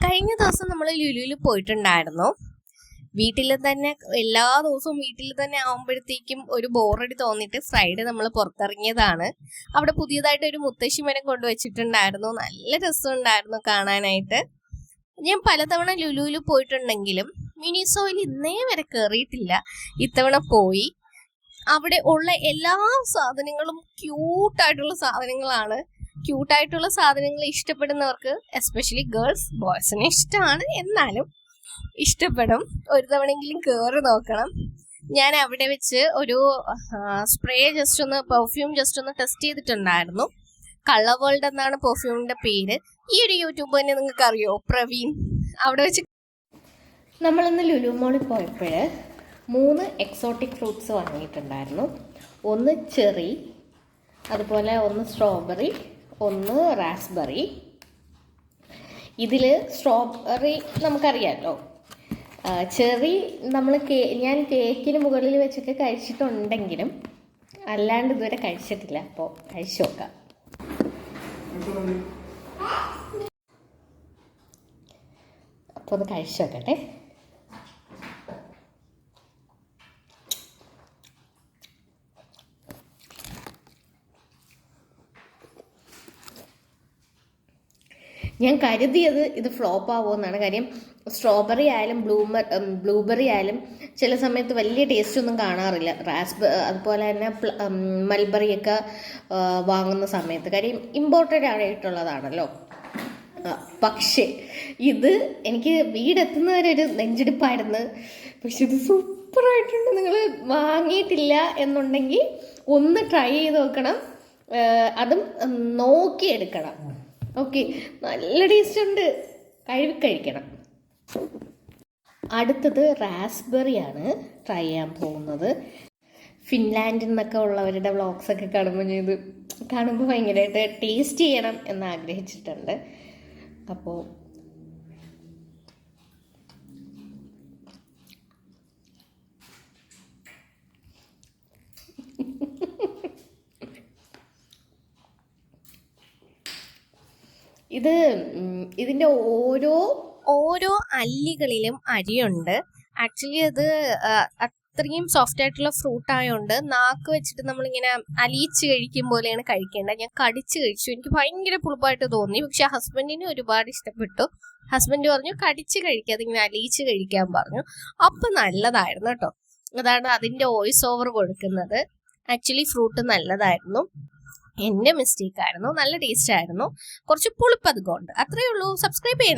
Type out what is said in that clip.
കഴിഞ്ഞ ദിവസം നമ്മൾ ലുലുവിൽ പോയിട്ടുണ്ടായിരുന്നു. വീട്ടിൽ തന്നെ എല്ലാ ദിവസവും വീട്ടിൽ തന്നെ ആവുമ്പോഴത്തേക്കും ഒരു ബോറടി തോന്നിയിട്ട് ഫ്രൈഡേ നമ്മൾ പുറത്തിറങ്ങിയതാണ്. അവിടെ പുതിയതായിട്ട് ഒരു മുത്തശ്ശി മരം കൊണ്ടുവച്ചിട്ടുണ്ടായിരുന്നു. നല്ല രസമുണ്ടായിരുന്നു കാണാനായിട്ട്. ഞാൻ പലതവണ ലുലുവിൽ പോയിട്ടുണ്ടെങ്കിലും മിനിസോയിൽ ഇന്നേ വരെ കയറിയിട്ടില്ല. ഇത്തവണ പോയി. അവിടെ ഉള്ള എല്ലാ സാധനങ്ങളും ക്യൂട്ടായിട്ടുള്ള സാധനങ്ങളാണ്. ക്യൂട്ടായിട്ടുള്ള സാധനങ്ങൾ ഇഷ്ടപ്പെടുന്നവർക്ക്, എസ്പെഷ്യലി ഗേൾസ്, ബോയ്സിനെ ഇഷ്ടമാണ്, എന്നാലും ഇഷ്ടപ്പെടും. ഒരു തവണയെങ്കിലും കയറി നോക്കണം. ഞാൻ അവിടെ വെച്ച് ഒരു സ്പ്രേ പെർഫ്യൂം ജസ്റ്റ് ഒന്ന് ടെസ്റ്റ് ചെയ്തിട്ടുണ്ടായിരുന്നു. കളർ വേൾഡ് എന്നാണ് പെർഫ്യൂമിന്റെ പേര്. ഈ ഒരു യൂട്യൂബറിനെ നിങ്ങൾക്ക് അറിയോ? പ്രവീൺ. അവിടെ വെച്ച് നമ്മളിന്ന് ലുലു മോളിൽ പോയപ്പോൾ 3 എക്സോട്ടിക് ഫ്രൂട്ട്സ് വാങ്ങിയിട്ടുണ്ടായിരുന്നു. ഒന്ന് ചെറി, അതുപോലെ ഒന്ന് സ്ട്രോബെറി, ഒന്ന് റാസ്ബെറി. ഇതിൽ സ്ട്രോബെറി നമുക്കറിയാമല്ലോ. ചെറി ഞാൻ കേക്കിന് മുകളിൽ വെച്ചൊക്കെ കഴിച്ചിട്ടുണ്ടെങ്കിലും അല്ലാണ്ട് ഇതുവരെ കഴിച്ചിട്ടില്ല. അപ്പോൾ കഴിച്ചു നോക്കാം. അപ്പോൾ ഒന്ന് കഴിച്ചു നോക്കട്ടെ. ഞാൻ കരുതിയത് ഇത് ഫ്ലോപ്പ് ആവുമെന്നാണ്. കാര്യം സ്ട്രോബെറി ആയാലും ബ്ലൂബെറി ആയാലും ചില സമയത്ത് വലിയ ടേസ്റ്റ് ഒന്നും കാണാറില്ല. അതുപോലെ തന്നെ മൽബറിയൊക്കെ വാങ്ങുന്ന സമയത്ത്, കാര്യം ഇമ്പോർട്ടഡ് ആയിട്ടുള്ളതാണല്ലോ. പക്ഷേ ഇത് എനിക്ക് വീടെത്തുന്നവരെ ഒരു നെഞ്ചെടുപ്പായിരുന്നു. പക്ഷെ ഇത് സൂപ്പറായിട്ടുണ്ട്. നിങ്ങൾ വാങ്ങിയിട്ടില്ല എന്നുണ്ടെങ്കിൽ ഒന്ന് ട്രൈ ചെയ്ത് നോക്കണം. അതും നോക്കിയെടുക്കണം. ഓക്കെ, നല്ല ടേസ്റ്റ് ഉണ്ട്. കഴിക്കണം. അടുത്തത് റാസ്ബെറിയാണ് ട്രൈ ചെയ്യാൻ പോകുന്നത്. ഫിൻലാൻഡിൽ നിന്നൊക്കെ ഉള്ളവരുടെ വ്ളോഗ്സൊക്കെ കാണുമ്പോൾ ഭയങ്കരമായിട്ട് ടേസ്റ്റ് ചെയ്യണം എന്ന് ആഗ്രഹിച്ചിട്ടുണ്ട്. അപ്പോൾ ഇതിൻ്റെ ഓരോ അല്ലികളിലും അരിയുണ്ട്. ആക്ച്വലി അത് അത്രയും സോഫ്റ്റ് ആയിട്ടുള്ള ഫ്രൂട്ട് ആയതുകൊണ്ട് നാക്ക് വെച്ചിട്ട് നമ്മളിങ്ങനെ അലിയിച്ച് കഴിക്കും പോലെയാണ് കഴിക്കേണ്ടത്. ഞാൻ കടിച്ച് കഴിച്ചു. എനിക്ക് ഭയങ്കര പുളിപ്പായിട്ട് തോന്നി. പക്ഷെ ഹസ്ബൻഡിന് ഒരുപാട് ഇഷ്ടപ്പെട്ടു. ഹസ്ബൻഡ് പറഞ്ഞു കടിച്ച് കഴിക്കാതെ ഇങ്ങനെ അലിയിച്ച് കഴിക്കാൻ പറഞ്ഞു. അപ്പം നല്ലതായിരുന്നു കേട്ടോ. അതാണ് അതിൻ്റെ വോയിസ് ഓവർ കൊടുക്കുന്നത്. ആക്ച്വലി ഫ്രൂട്ട് നല്ലതായിരുന്നു. എൻ്റെ മിസ്റ്റേക്ക് ആയിരുന്നു. നല്ല ടേസ്റ്റ് ആയിരുന്നു. കുറച്ച് പുളിപ്പതുകൊണ്ട്. അത്രയേ ഉള്ളൂ. സബ്സ്ക്രൈബ് ചെയ്യണേ.